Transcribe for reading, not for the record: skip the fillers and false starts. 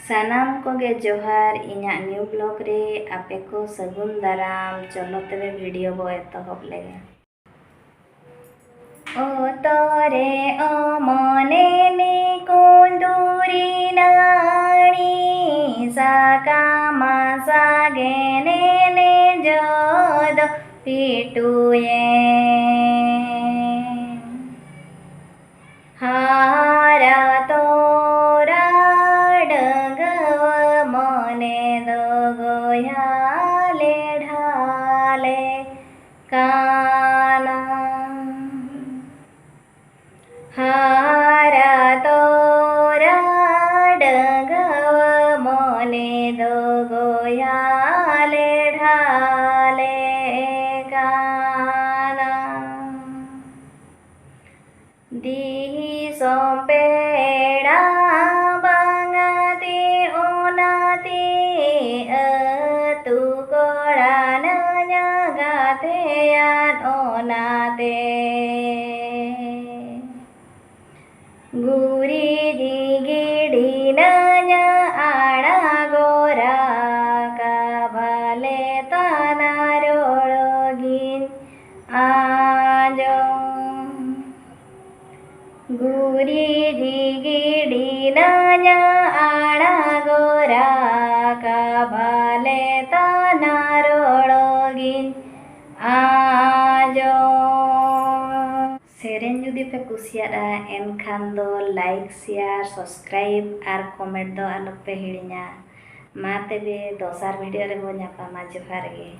सानाम कोगे जोहार इन्या new blog रे आपे को सगुन दाराम। चलो तबे वीडियो बो एतहब लेगे। ओ तोरे ओ मने नी कुंदूरी नाणी साकामा सागेने ने जोद पिटुये हारा तोरा डगव मने दगयाले ढाले काना हारा तोरा डगव मने दगयाले ढाले काना दी सोपेड़ा बांगाते ओनाते तू कोड़ा नया गाते यान ओनाते गुरी दिगिड़ी नया आड़ा गोरा काबाले ताना रोड़गिन आजो गुरी दिगिड़ी नया आड़ा गोरा काबाले ताना रोड़गिन आजो। सेरेन जुदी पे कुसियारा एनखान दो लाइक शेयर सब्सक्राइब और कमेंट दो आलो पे हिड़िया। मा तेबे दोसार वीडियो रे बो ᱧᱟᱯᱟᱢᱟ। जोहार गे।